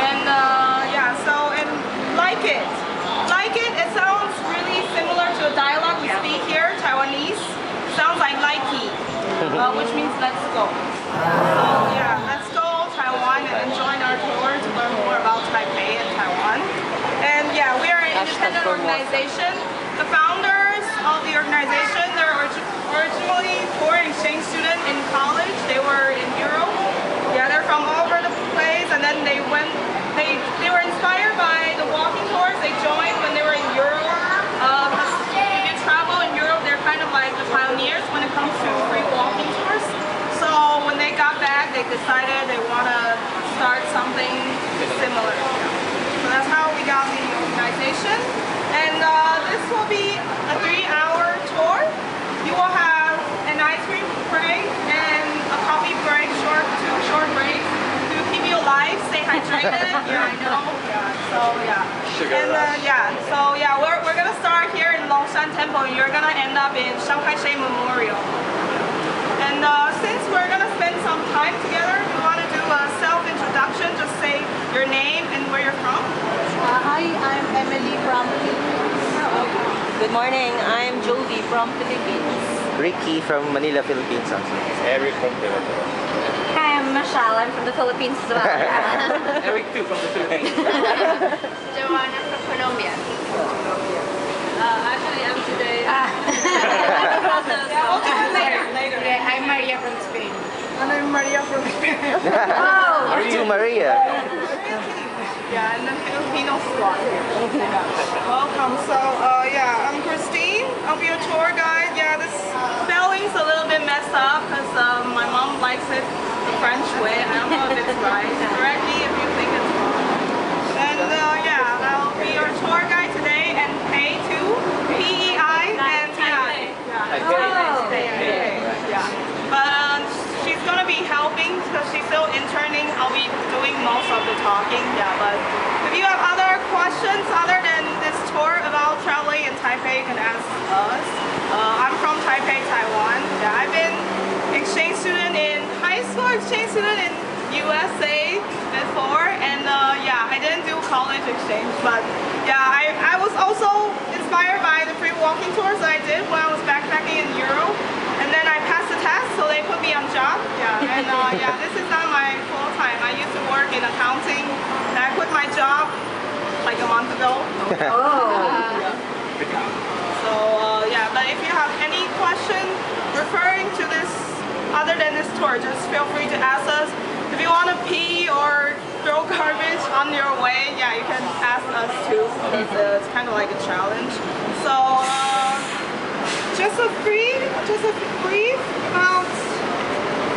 And yeah, so and like it. It sounds really similar to a dialogue we speak here, Taiwanese. Sounds like likey, which means let's go. So yeah, let's go Taiwan and join our tour to learn more about Taipei and Taiwan. And yeah, we are an independent organization. The founders of the organization, they're originally foreign exchange students in college. They were in Europe. Yeah, they're from all over the place, and then they went. They were inspired by the walking tours they joined when they were in Europe. If you travel in Europe, they're kind of like the pioneers when it comes to free walking tours. So when they got back, they decided they want to start something similar. So that's how we got the organization. And this will be a 3-hour tour. You will have an ice cream break and a coffee break, two short breaks. Keep you alive, stay hydrated. Yeah, I know. Yeah. So yeah. We're gonna start here in Longshan Temple. You're gonna end up in Chiang Kai-shek Memorial. And since we're gonna spend some time together, we want to do a self-introduction. Just say your name and where you're from. Hi, I'm Emily from Philippines. Good morning, I'm Jody from Philippines. Ricky from Manila, Philippines. Eric from Philippines. Hi, I'm Michelle. I'm from the Philippines as well. Eric too from the Philippines. Joanna from Colombia. Actually, I'm today. Later. Yeah, I'm Maria from Spain. And I'm Maria from Spain. Oh, to Maria. Yeah, and the Filipino squad here. Welcome. So, yeah, I'm Christine. I'll be your tour guide. Yeah, this spelling's a little bit messed up because my mom likes it the French way. I don't know if it's right. Correct me if you think it's wrong. And yeah, I'll be your tour guide today and pay to PEI and TI. Yeah. But she's gonna be helping because she's still interning. I'll be doing most of the talking. Yeah, but if you have other questions other than this tour about traveling in Taipei, you can ask us. I'm from Taipei, Taiwan. Yeah, I've been exchange student in high school, exchange student in USA before, and yeah, I didn't do college exchange, but yeah, I was also inspired by the free walking tours that I did when I was backpacking in Europe, and then I passed the test, so they put me on job. Yeah, and yeah, this is not my full time. I used to work in accounting, and I quit my job like a month ago. So yeah, but if you have any question referring to this, other than this tour, just feel free to ask us. If you want to pee or throw garbage on your way, yeah, you can ask us too. It's kind of like a challenge. So just a brief about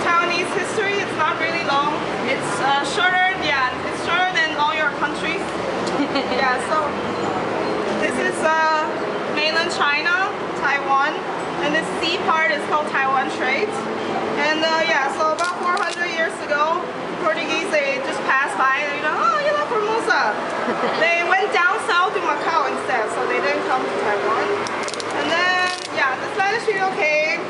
Taiwanese history. It's not really long. It's shorter. Yeah, it's shorter than all your countries. Yeah. So this is mainland China, Taiwan, and this sea part is called Taiwan Strait. And yeah, so about 400 years ago, Portuguese, they just passed by, and oh, you love Formosa. They went down south to Macau instead, so they didn't come to Taiwan. And then, yeah, the Spanish people came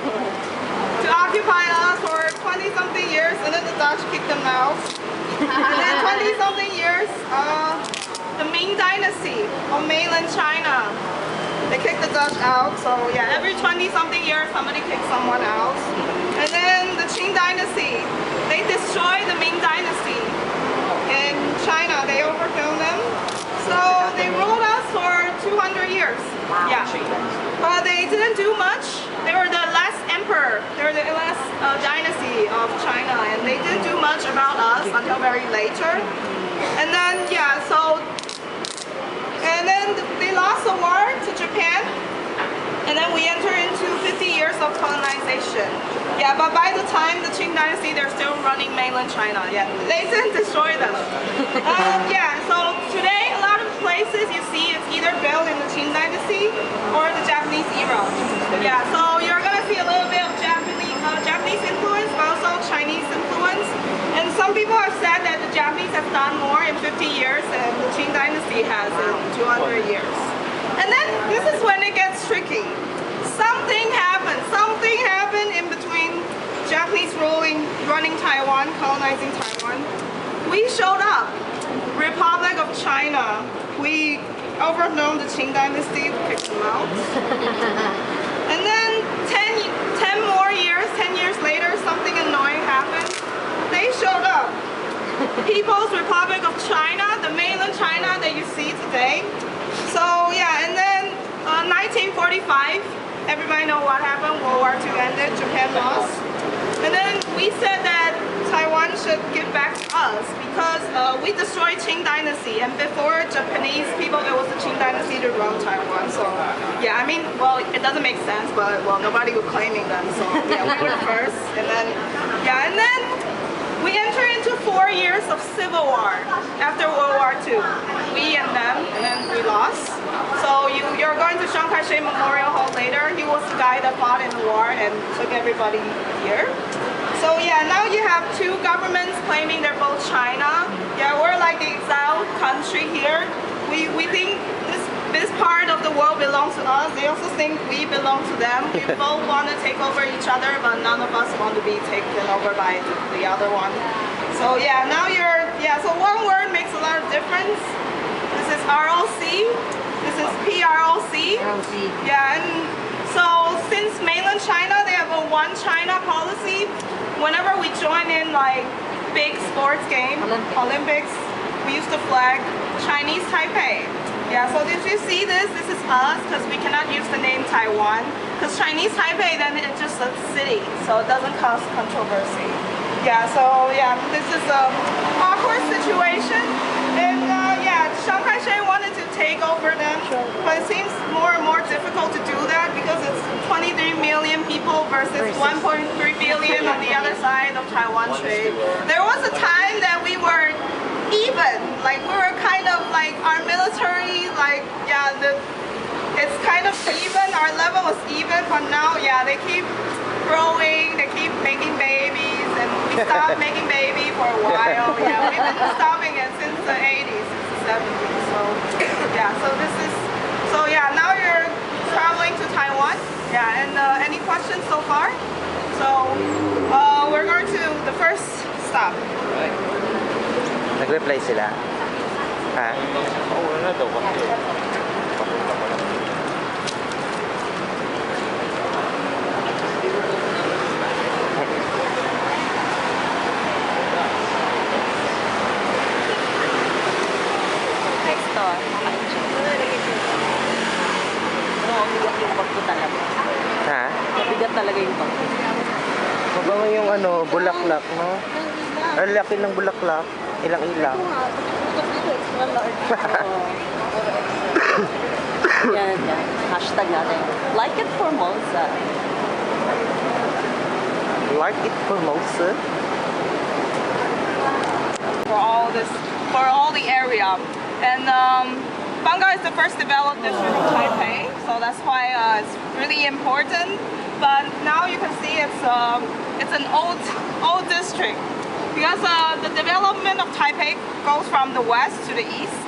to occupy us for 20-something years, and then the Dutch kicked them out. And then 20-something years, the Ming Dynasty of mainland China, they kicked the Dutch out, so yeah, every 20-something years somebody kicks someone out. And then the Qing Dynasty, they destroyed the Ming Dynasty in China. They overthrew them. So they ruled us for 200 years. Wow. Yeah. But they didn't do much. They were the last emperor. They were the last dynasty of China, and they didn't do much about us until very later. And then, yeah, so and then they lost the war to Japan, and then we entered into 50 years of colonization. Yeah, but by the time the Qing Dynasty, they're still running mainland China. Yeah, they didn't destroy them. Yeah, so today a lot of places you see it's either built in the Qing Dynasty or the Japanese era. Yeah, so you're gonna see a little bit of Japanese influence, but also Chinese influence. And some people have said that the Japanese have done more in 50 years than the Qing Dynasty has in 200 years. And then this is when it gets tricky. Something happened in between Japanese running Taiwan, colonizing Taiwan. We showed up. Republic of China. We overthrown the Qing dynasty, kicked them out. And then 10 years later, something annoying happened. They showed up. People's Republic of China, the mainland China that you see today. So yeah, and then 1945, everybody know what happened. World War II ended, Japan lost. And then we said that Taiwan should give back to us because we destroyed Qing dynasty, and before Japanese people, it was the Qing dynasty to run Taiwan. So yeah, I mean, well, it doesn't make sense, but well, nobody was claiming them. So yeah, we were the first, and then yeah, and then we entered into 4 years of civil war after World War II. We and them, and then we lost. So you're going to Chiang Kai-shek Memorial Hall later. He was the guy that fought in the war and took everybody here. So yeah, now you have two governments claiming they're both China. Yeah, we're like the exiled country here. We think this part of the world belongs to us. They also think we belong to them. We both want to take over each other, but none of us want to be taken over by the other one. So yeah, now so one word makes a lot of difference. This is ROC. This is PROC. Yeah, and so since mainland China, they have a one China policy. Whenever we join in like big sports game, Olympics, we use the flag Chinese Taipei. Yeah, so did you see this? This is us because we cannot use the name Taiwan. Because Chinese Taipei, then it's just a city, so it doesn't cause controversy. Yeah, so yeah, this is an awkward situation. And yeah, Chiang Kai-shek wanted to take over them, but it seems more and more difficult to do that because it's 23 million people versus 1.3 billion on the other side of Taiwan Strait. There was a time that we were even, like we were kind of like our military, like yeah, it's kind of even, our level was even, but now yeah, they keep growing, they keep making babies, and we stopped making baby for a while. Yeah, we've been stopping it since the 80s, since the 70s. So yeah, so yeah, now you're traveling to Taiwan. Yeah, and any questions so far? So we're going to the first stop. Nag-reply sila. Ha? Oo, wala daw. Next door. Ang bigat yung bag ko talaga. Ha? Mabigat talaga yung bag ko. Mabango yung ano, bulaklak, no? Ang laki ng bulaklak. Ilang-ilang. Yan. Hashtag natin. Like it for Monza. Like it for Mosa. For all the area. And Bangka is the first developed district of Taipei, so that's why it's really important. But now you can see it's an old district because the development of Taipei goes from the west to the east.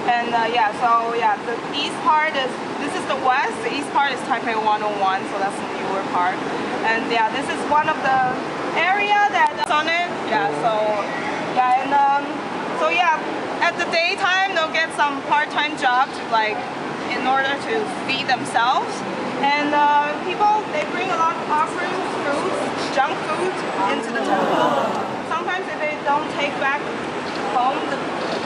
And yeah, so yeah, the east part this is the west, the east part is Taipei 101, so that's the newer part. And yeah, this is one of the area that's on it. Yeah, so yeah, and so yeah, at the daytime they'll get some part-time jobs like in order to feed themselves. And people, they bring a lot of offerings, fruits, junk food into the temple. Sometimes if they don't take back home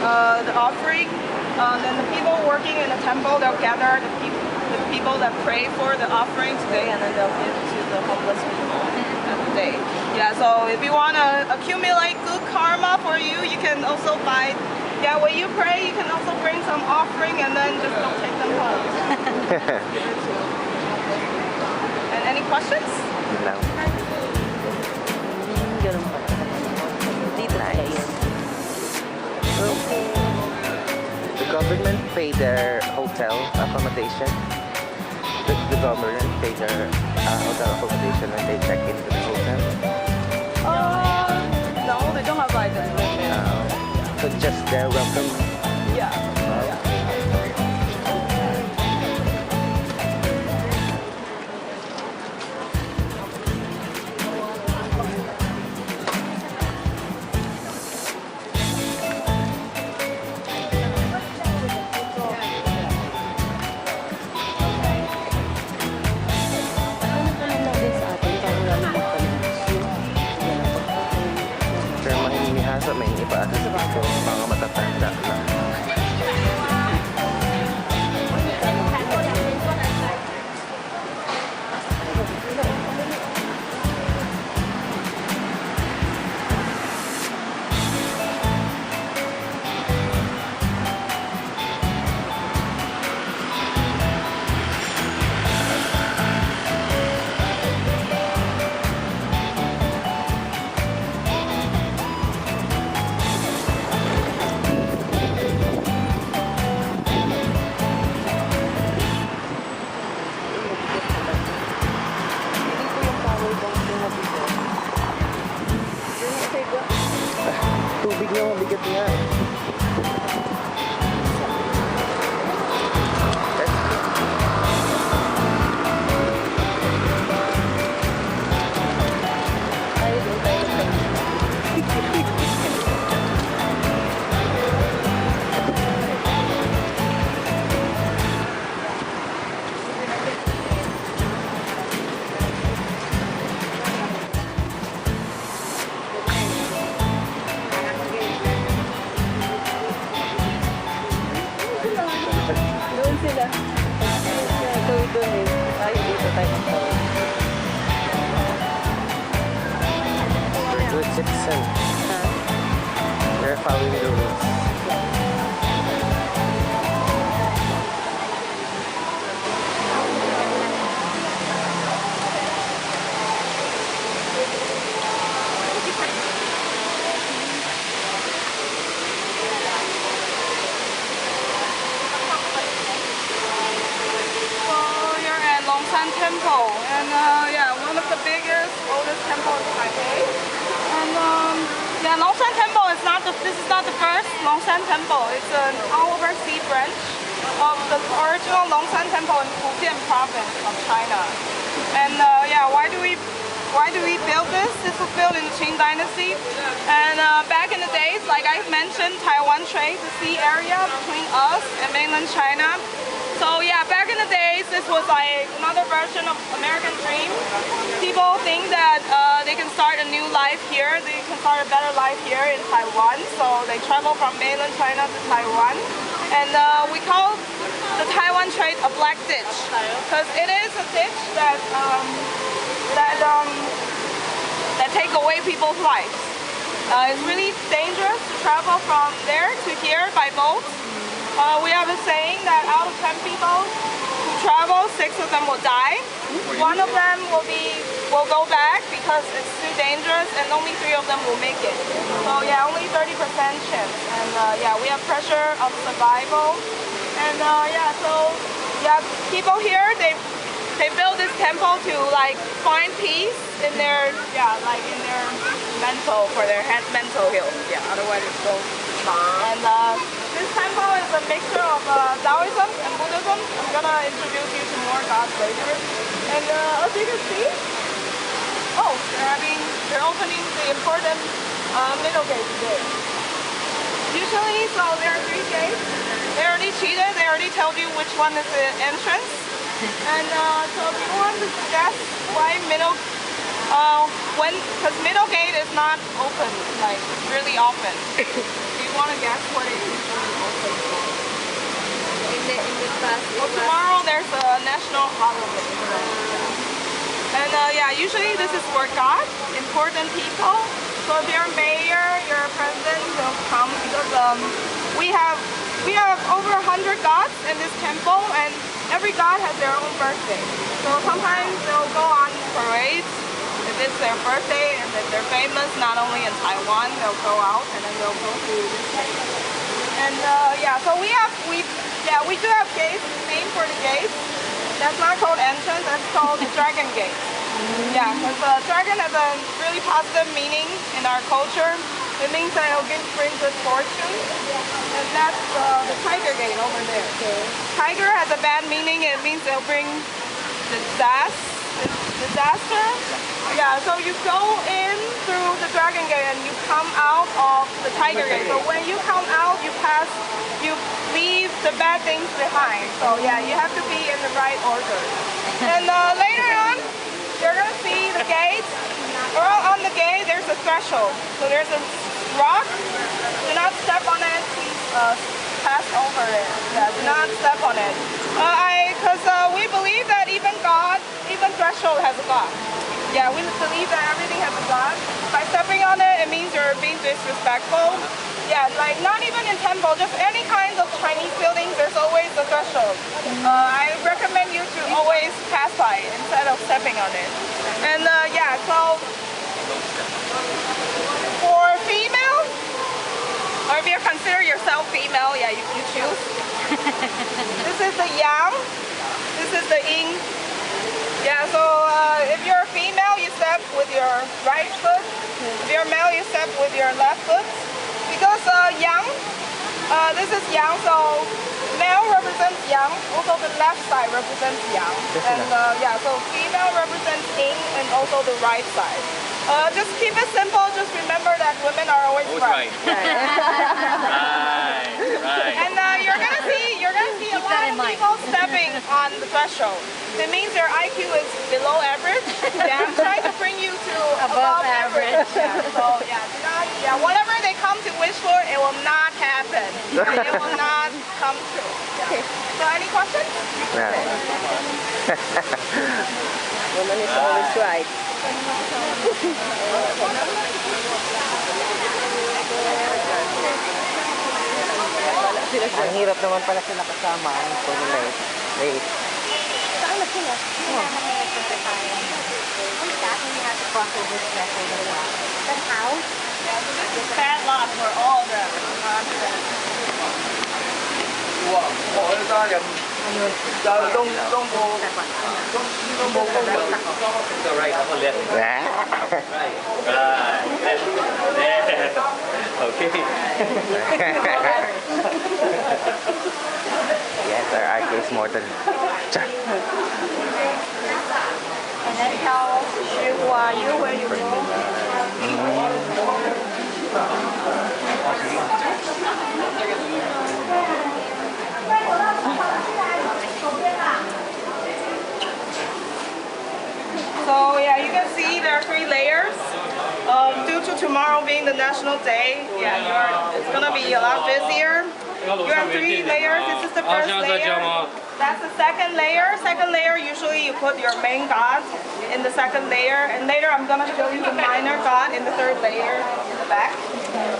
the offering, then the people working in the temple, they'll gather the people that pray for the offering today, and then they'll give to the homeless people at the day. Yeah, so if you want to accumulate good karma for you, you can also buy. Yeah, when you pray, you can also bring some offering and then just don't take them home. And any questions? No. Ganun pa. Dito Nice. So, the government pay their hotel accommodation. The government pay their hotel accommodation when they check into the hotel. No, they don't have like that. So just their welcome. Yeah. Doon sila. Ito doon eh. Tayo dito tayo magtawag. We're good citizen. We're following the rules. So you're at Longsan Temple, and yeah, one of the biggest, oldest temples in Taipei. And yeah, Longsan Temple is not the. This is not the first Longsan Temple. It's an overseas branch of the original Longsan Temple in Fujian province of China. And yeah, why do we build this? This was built in the Qing Dynasty. And back in the days, like I mentioned, Taiwan trade the sea area between us and mainland China. So yeah, back in the days, this was like another version of American dream. People think that they can start a new life here. They can start a better life here in Taiwan. So they travel from mainland China to Taiwan. And we call the Taiwan trade a black ditch, because it is a ditch that take away people's lives. It's really dangerous to travel from there to here by boat. We have a saying that out of 10 people who travel, 6 of them will die. One of them will go back because it's too dangerous, and only 3 of them will make it. So yeah, only 30% chance. And yeah, we have pressure of survival. And yeah, so yeah, people here, they build this temple to like find peace in their mental, for their mental health. Yeah, otherwise it's so. And this temple is a mixture of Taoism and Buddhism. I'm gonna introduce you to more gods later. And as you can see, oh, they're opening the important middle gate today. Usually, so there are 3 gates. They already cheated. They already told you which one is the entrance. And so if you want to guess why middle, because middle gate is not open like really often. Do you want to guess what it is open for? In the past. Well, tomorrow there's a national holiday. And yeah, usually this is for God, important people. So if you're a mayor, you're a president, they'll come because we have over 100 gods in this temple, and every god has their own birthday. So sometimes they'll go on parades if it's their birthday, and if they're famous, not only in Taiwan, they'll go out and then they'll go to this place. And yeah, so we do have gates, name for the gates. That's not called entrance, that's called the dragon gate. Yeah, because dragon has a really positive meaning in our culture. It means that it'll bring good fortune. And that's the tiger gate over there. Okay. Tiger has a bad meaning. It means it'll bring disaster. Yeah, so you go in through the dragon gate and you come out of the tiger gate. So when you come out, you leave the bad things behind. So yeah, you have to be in the right order. And later on, you're gonna see the gate. On the gate, there's a threshold. So there's a rock. Do not step on it. Please pass over it. Yeah, do not step on it. Because we believe that even threshold has a God. Yeah, we believe that everything has a God. By stepping on it, it means you're being disrespectful. Yeah, like not even in temple, just any kind of Chinese buildings, there's always a threshold. I recommend you to always pass by instead of stepping on it. And yeah, so for female, or if you consider yourself female, yeah, you choose. This is the yang, this is the yin. Yeah, so if you're a female, you step with your right foot. If you're male, you step with your left foot. because yang, this is yang, so male represents yang, also the left side represents yang. And yeah, so female represents yin and also the right side. Just keep it simple, just remember that women are always right. Right. And you're gonna see a lot of people stepping on the threshold. It means their IQ is below average. Yeah, I'm trying to bring you to above average. Yeah, so yeah, whatever they come to wish for, it will not happen. It will not come true. Yeah. So any questions? Woman is always right. Ang hirap naman pala sila kasama. Ang formulate. Wait. Saan na sila? That house? It's bad luck for all of them. So right, ako left. Yeah. Right. Left. Okay. Yes, our IQ is more than... And then tell who are you, where you go. So yeah, you can see there are 3 layers. Due to tomorrow being the national day, yeah, it's gonna be a lot busier. You have 3 layers. This is the first layer. That's the second layer. Second layer, usually you put your main god in the second layer, and later I'm gonna show you the minor god in the 3rd layer in the back.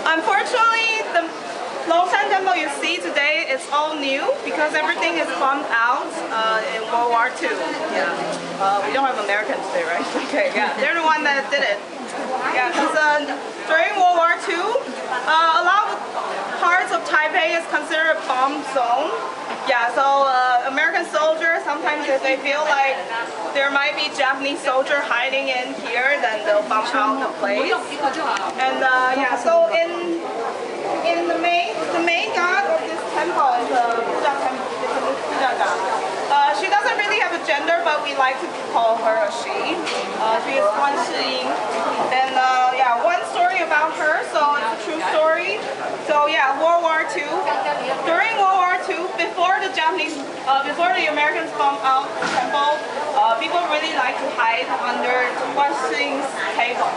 Unfortunately, the Laagan temple you see today is all new because everything is bombed out in World War II. Yeah, we don't have Americans today, right? Okay, yeah, they're the one that did it. Yeah, because during World War II, a lot of parts of Taipei is considered a bomb zone. Yeah, so American soldiers, sometimes if they feel like there might be Japanese soldier hiding in here, then they'll bomb out the place. And yeah, so in the main god of this temple is a Buddha temple. It's a Buddha god. She doesn't really have a gender, but we like to call her a she. She is Guan Shi. Then yeah, one story about her. So it's a true story. So yeah, World War II. During World War II, before the Americans bombed out the temple, people really like to hide under Guan Shi's table,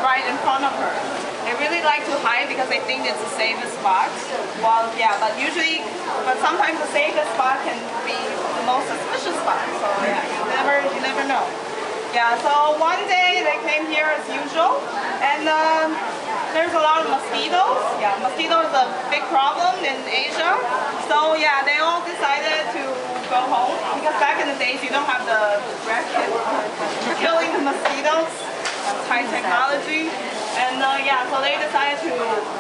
right in front of her. They really like to hide because they think it's the safest spot. Well, yeah, but sometimes the safest spot can be the most suspicious spot. So yeah, you never know. Yeah, so one day they came here as usual, and there's a lot of mosquitoes. Yeah, mosquitoes is a big problem in Asia. So yeah, they all decided to go home because back in the days you don't have the red kit for killing the mosquitoes. That's high technology. And yeah, so they decided to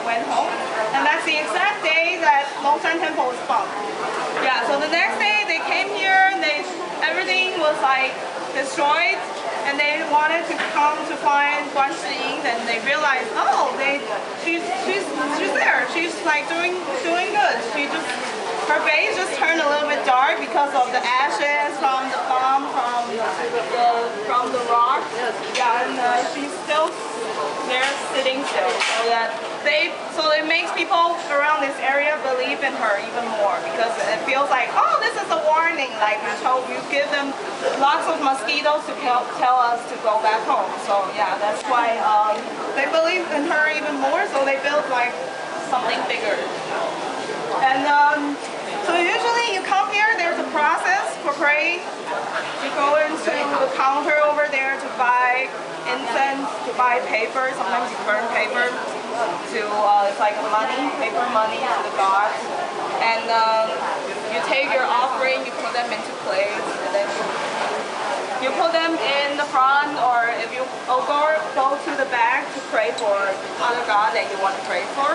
went home. And that's the exact day that Laagan temple was bombed. Yeah, so the next day they came here and everything was like destroyed. And they wanted to come to find Guan Shi, and they realized, oh, she's there. She's like doing good. Her base just turned a little bit dark because of the ashes from the bomb from the rock. Yeah, and she's still there sitting still. So yeah, so it makes people around this area believe in her even more because it feels like, oh, this is a warning. Like you give them lots of mosquitoes to tell us to go back home. So yeah, that's why they believe in her even more. So they built like something bigger. And so usually you come here, there's a process for praying. You go into the counter over there to buy incense, to buy paper. Sometimes you burn paper to, it's like paper money to the gods. And you take your offering, you put them into plates, and then you put them in the front, or if you go to the back to pray for other god that you want to pray for.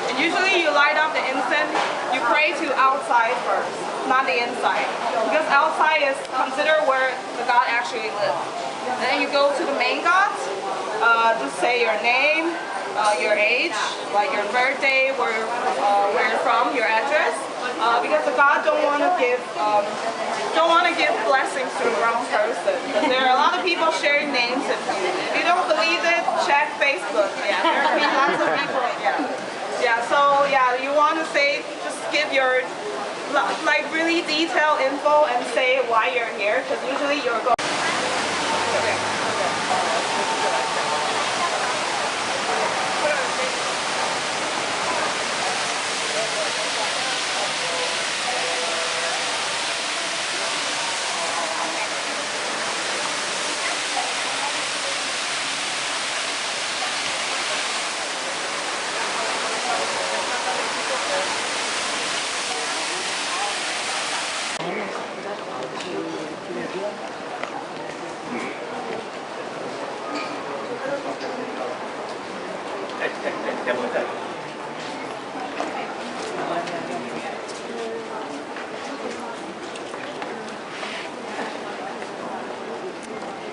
And usually you light up the incense, you pray to outside first, not the inside. Because outside is considered where the god actually lives. And then you go to the main god, just say your name, your age, like your birthday, where you're from, your address, because the God don't want to give blessings to the wrong person. Because there are a lot of people sharing names of you. If you don't believe it, check Facebook. Yeah, there will be lots of people. Yeah. So yeah, you want to say, just give your like really detailed info and say why you're here, because usually you're going.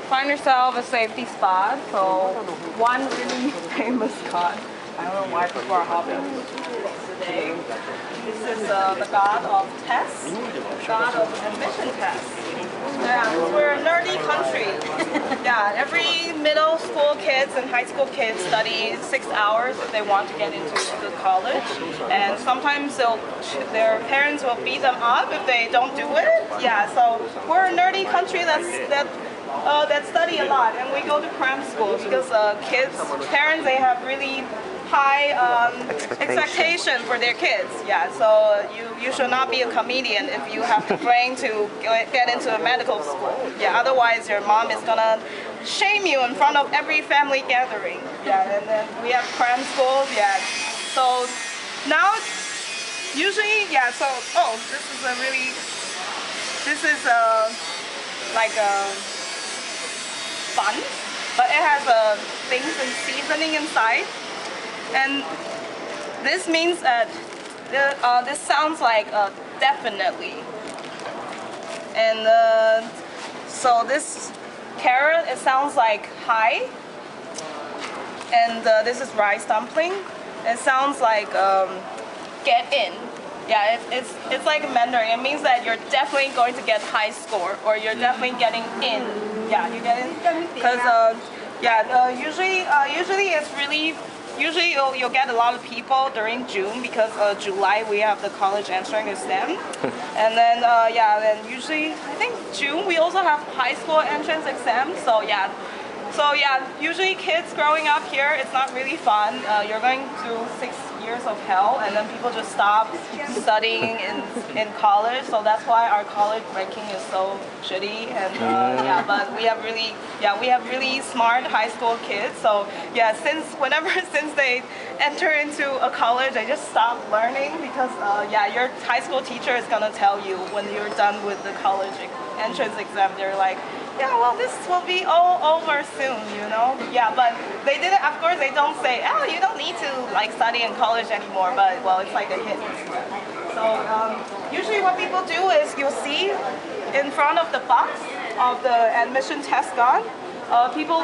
Find yourself a safety spot. So one really famous god. I don't know why people are hopping today. This is the god of tests, god of admission tests. Yeah, we're a nerdy country. Yeah, every middle school kids and high school kids study 6 hours if they want to get into the college. And sometimes their parents will beat them up if they don't do it. Yeah, so we're a nerdy country that study a lot, and we go to cram school because parents, they have really high expectation for their kids. Yeah, so you should not be a comedian if you have to train to get into a medical school. Yeah, otherwise your mom is gonna shame you in front of every family gathering. Yeah, and then we have cram schools. Yeah, so now usually, yeah. So this is like a fun, but it has things and seasoning inside, and this means that this sounds like definitely, and so this carrot, it sounds like hi, and this is rice dumpling, it sounds like get in. Yeah, it's like Mandarin. It means that you're definitely going to get high score, or you're definitely getting in. Yeah, you get in. Because usually it's really you'll get a lot of people during June, because July we have the college entrance exam, and then then usually I think June we also have high school entrance exam. So yeah. Usually kids growing up here, it's not really fun. You're going through 6 years of hell, and then people just stop studying in college. So that's why our college ranking is so shitty. And but we have really smart high school kids. So yeah, since they enter into a college, they just stop learning, because your high school teacher is gonna tell you when you're done with the college entrance exam. They're like, yeah, well, this will be all over soon, you know? Yeah, but they didn't, of course, they don't say, oh, you don't need to like study in college anymore, but well, it's like a hit. So usually what people do is, you'll see in front of the box of the admission test gun, people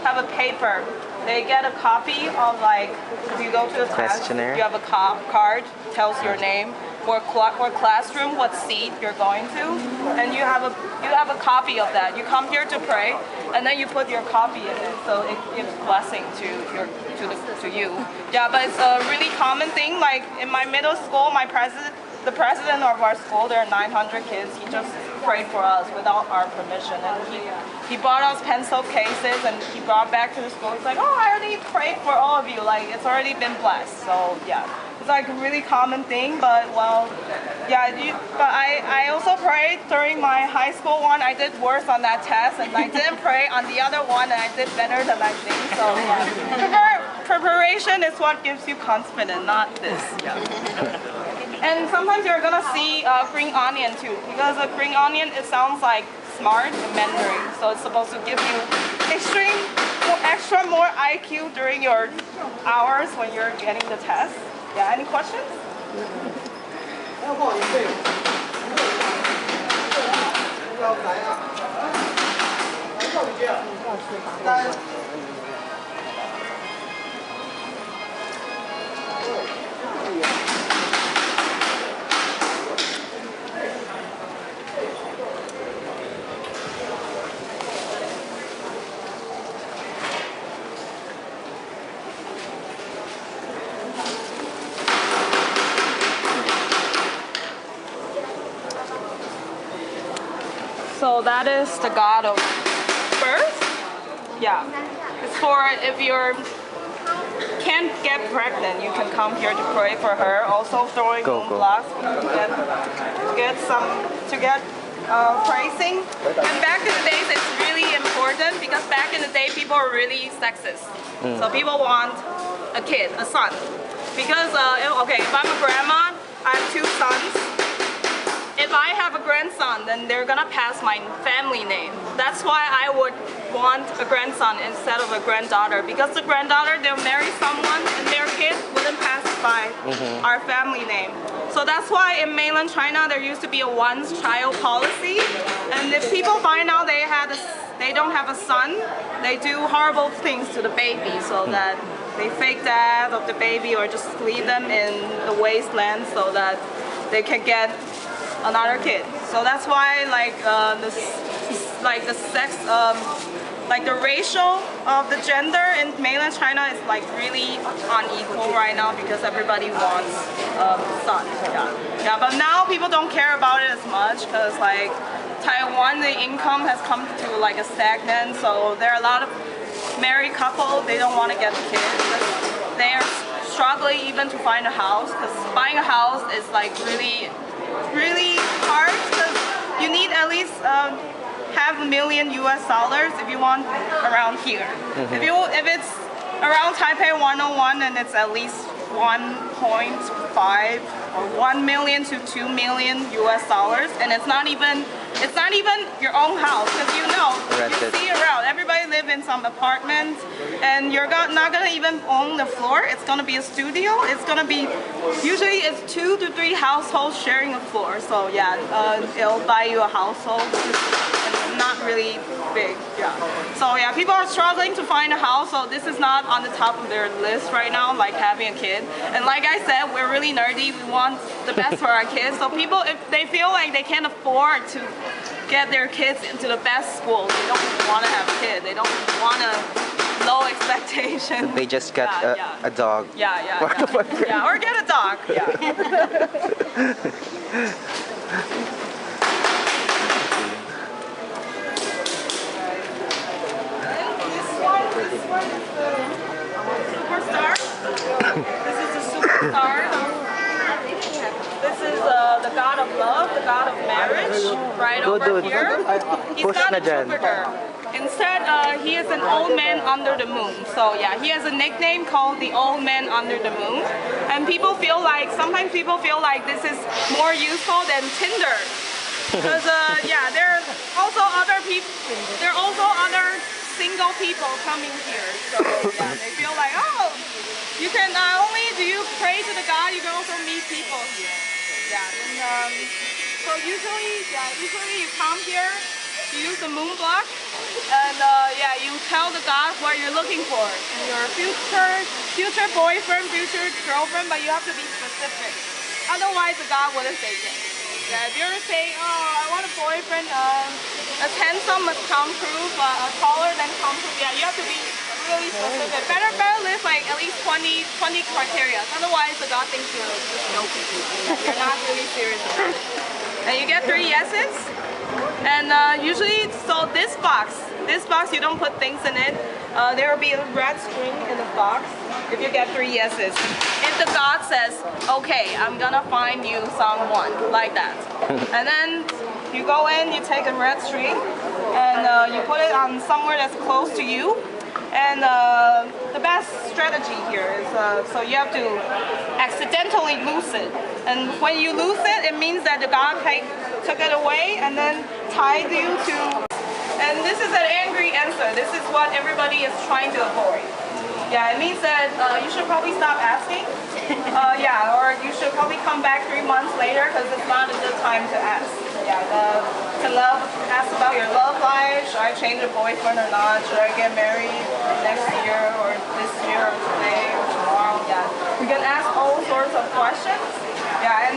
have a paper. They get a copy of, like, if you go to the test, you have a card, tells your name, or classroom, what seat you're going to, and you have a copy of that. You come here to pray, and then you put your copy in it, so it gives blessing to you. Yeah, but it's a really common thing. Like in my middle school, the president of our school, there are 900 kids. He just prayed for us without our permission, and he brought us pencil cases, and he brought back to the school. He's like, oh, I already prayed for all of you. Like, it's already been blessed. So yeah. It's like a really common thing, but well, yeah. But I also prayed during my high school one. I did worse on that test, and I didn't pray on the other one, and I did better than I think. So yeah. Preparation is what gives you confidence, not this. Yeah. And sometimes you're gonna see green onion too, because a green onion, it sounds like smart in Mandarin, so it's supposed to give you extra more IQ during your hours when you're getting the test. Yeah, any questions? So that is the god of birth. Yeah, it's for if you're can't get pregnant, you can come here to pray for her. Also throwing moon blocks to get praising. And back in the days, it's really important because back in the day, people are really sexist. So people want a kid, a son. Because okay, if I'm a grandma, I have 2 sons. If I have a grandson, then they're gonna pass my family name. That's why I would want a grandson instead of a granddaughter, because the granddaughter, they'll marry someone and their kid wouldn't pass by our family name. So that's why in mainland China there used to be a one-child policy, and if people find out they don't have a son, they do horrible things to the baby, so that they fake death of the baby or just leave them in the wasteland so that they can get another kid. So that's why the ratio of the gender in mainland China is like really unequal right now because everybody wants a son. Yeah, but now people don't care about it as much because like Taiwan, the income has come to like a stagnant. So there are a lot of married couples, they don't want to get kids. They're struggling even to find a house because buying a house is like really hard because you need at least $500,000 US if you want around here. If it's around Taipei 101, then it's at least 1.5 or 1 million to 2 million US dollars, and it's not even your own house because you see around everybody live in some apartment, and you're not gonna even own the floor. It's gonna be a studio. It's gonna be usually it's 2 to 3 households sharing a floor. So yeah, it'll buy you a household. It's not really big. Yeah. So yeah, people are struggling to find a house. So this is not on the top of their list right now, like having a kid. And like I said, we're really nerdy. We want the best for our kids. So people, if they feel like they can't afford to get their kids into the best school, they don't want to have a kid. They don't want to low expectations. They just get a dog. Yeah, or get a dog. This one is the superstar. This is the superstar. This is the god of love, the god of marriage, right over here. He's not a Jupiter. Instead, he is an old man under the moon. So yeah, he has a nickname called the old man under the moon. And sometimes people feel like this is more useful than Tinder. Because yeah, there are also other single people coming here. So yeah, they feel like, oh, you can not only do you pray to the god, you can also meet people here. Yeah, and so usually you come here, you use the moon block, and yeah, you tell the god what you're looking for, your future boyfriend, future girlfriend, but you have to be specific. Otherwise, the god wouldn't take it. Yeah, if you're saying, oh, I want a boyfriend as handsome as Tom Cruise, taller than Tom Cruise, yeah, you have to be really specific. Better list like at least 20 criteria. Otherwise, the god thinks you're just joking. You're not really serious about it. And you get 3 yeses. And usually, so this box you don't put things in it. There will be a red string in the box if you get 3 yeses. If the god says, okay, I'm gonna find you someone, like that. And then you go in, you take a red string, and you put it on somewhere that's close to you. And the best strategy here is, so you have to accidentally lose it. And when you lose it, it means that the god took it away and then tied you to, and this is an angry answer. This is what everybody is trying to avoid. Yeah, it means that you should probably stop asking. Yeah, or you should probably come back 3 months later because it's not a good time to ask. Yeah, ask about your love life. Should I change a boyfriend or not? Should I get married next year or this year or today or tomorrow? Yeah, can ask all sorts of questions. Yeah, and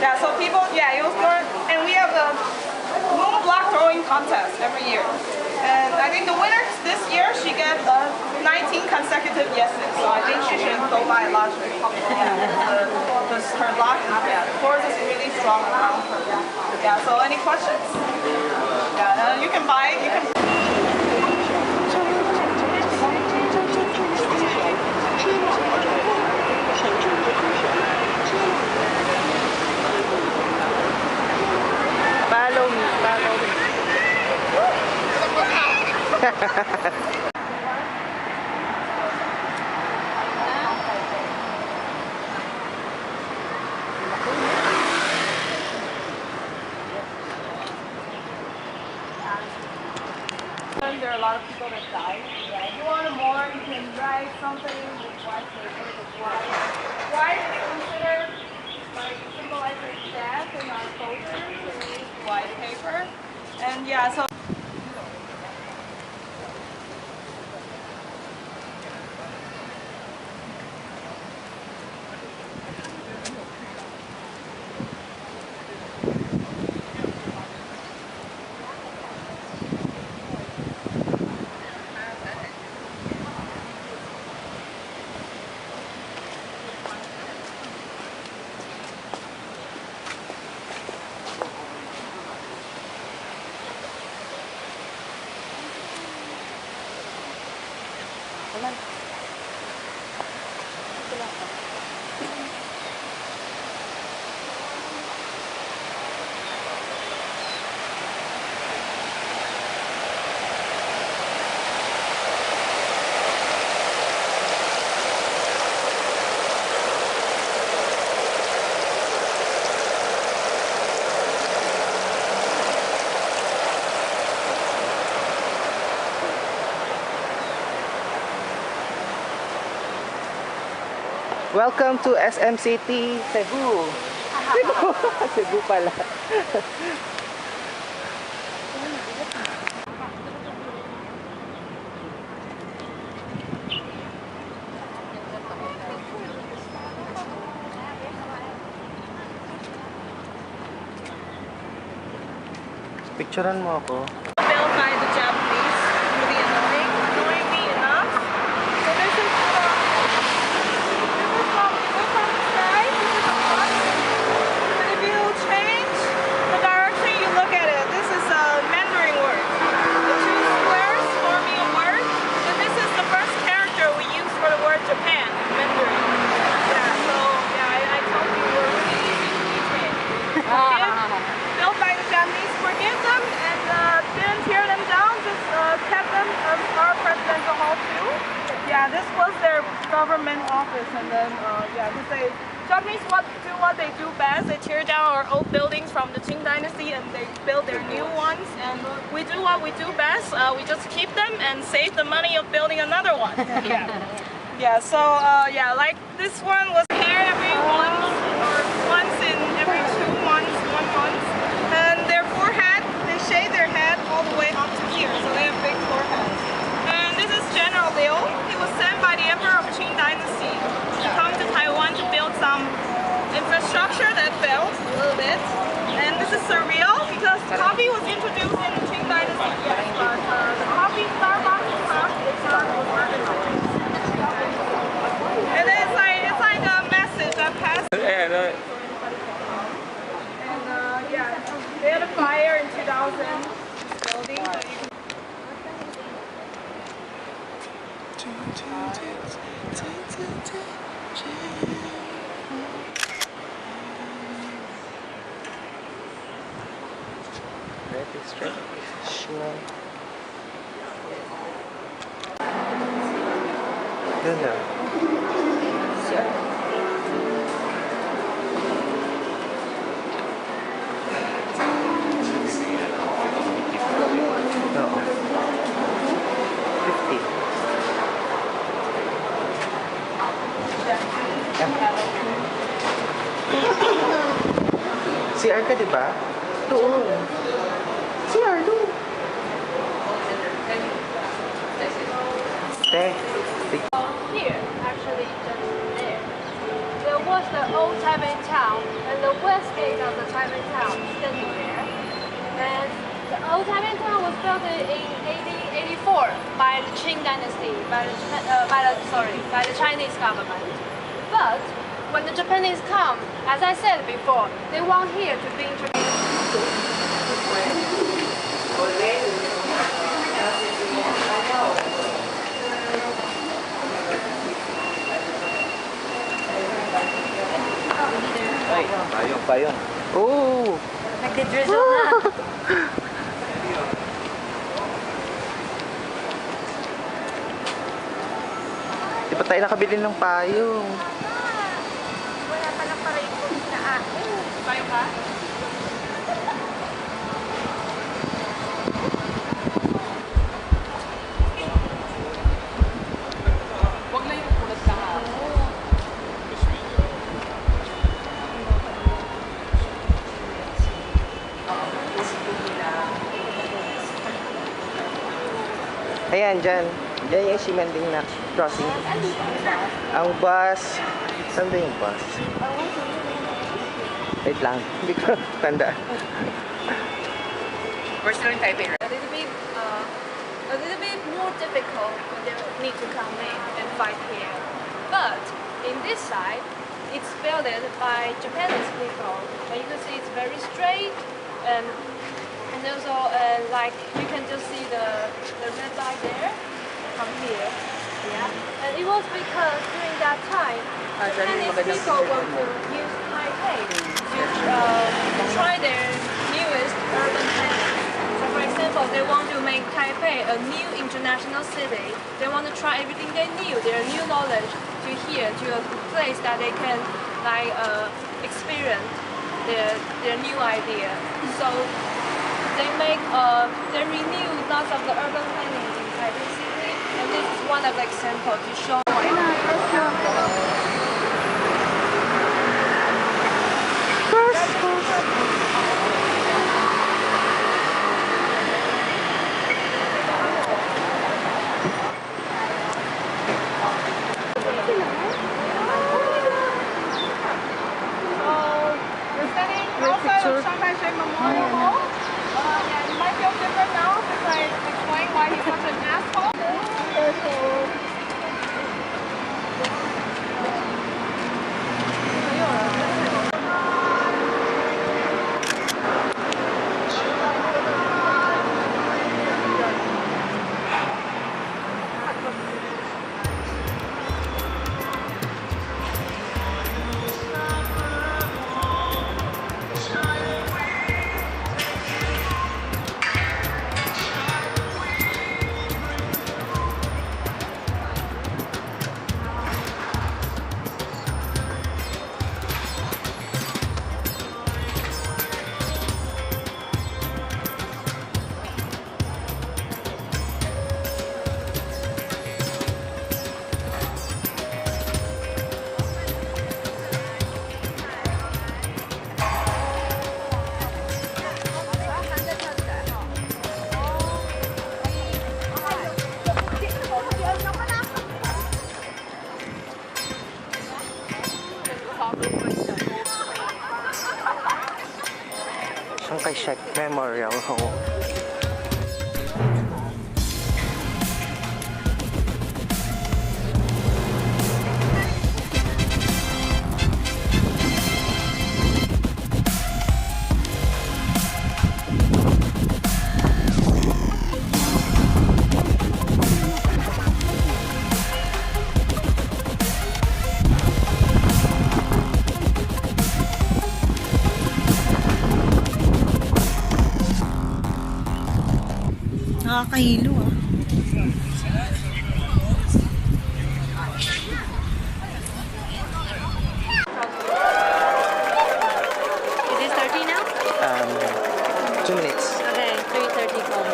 yeah, so people, yeah, you'll learn. And we have a moon block throwing contest every year. And I think the winner this year, she got 19 consecutive yeses. So I think she should go buy a lottery. Yeah, her luck, yeah, the force is really strong around her. Yeah, so any questions? Yeah, you can buy, you can. Follow me, follow me. There are a lot of people that died. Yeah, if you want to mourn, you can write something with white paper. White is considered like symbolizing death in our culture. So we use white paper. And yeah, so. Welcome to SM City, Cebu. Cebu, Cebu pala. Picturean mo ako. Built by the Japanese, really annoyingly enough. So this is from the sky. This is a bus. But if you change the direction you look at it, this is a Mandarin word. The two squares forming a word. And this is the first character we use for the word Japan, Mandarin. Yeah, so yeah, I told you we're really easy to retain. Built by the Japanese, forgive them and didn't tear them down, just kept them as our presidential hall too. Yeah, this was their government office, and then yeah, because they Japanese do what they do best. They tear down our old buildings from the Qing Dynasty and they build their new ones. And we do what we do best. We just keep them and save the money of building another one. Yeah. Yeah. So yeah, like this one was here every once in every 2 months, 1 month. And their forehead, they shave their head all the way up to here, so they have big foreheads. And this is General Liu. He was sent by the Emperor of Qing Dynasty to come to Taiwan to build some infrastructure that failed a little bit. And this is surreal because coffee was introduced in the Qing Dynasty, yes, but the coffee Starbucks stuff is not organized. And it's like a message that passed. Yeah, Yeah, they had a fire in 2000 building. Registration. Doon na. Oo. 50. CR ka, diba? Doon. CR, doon. Te. Here, actually, just was the old Taipei town and the west gate of the Taipei town standing there. And the old Taipei town was built in 1884 by the Qing dynasty, by the Chinese government. But when the Japanese come, as I said before, they want here to be introduced. Ay, payong. Oh! Nagdi-drizzle na. Di pa tayo nakabili ng payong. Wala pa lang para yung na akin. Tayo ka? Huwag na yung kulot ka ha. Ayan, dyan. Dyan yung simending na crossing. Ang bus. Saan ba yung bus? Wait lang. Hindi ko tanda. We're still in Taipei, right? A little bit more difficult when they need to come in and fight here. But in this side, it's built by Japanese people. And you can see it's very straight and also like you can just see the red light there from here. Yeah. And it was because during that time, Chinese people want to use Taipei to try their newest urban planning. So for example, they want to make Taipei a new international city. They want to try everything they knew, their new knowledge to here, to a place that they can like experience their new idea. So they renew lots of the urban planning in Taipei City, and this is one of the examples to show. We're standing outside of Shanghai State Memorial Hall. Yeah, you might feel different now because I explained why he's such an asshole. Shanghai State Memorial Hall. Nakakahilo ah. Is it 30 now? 2 minutes. Okay, 3:30 call.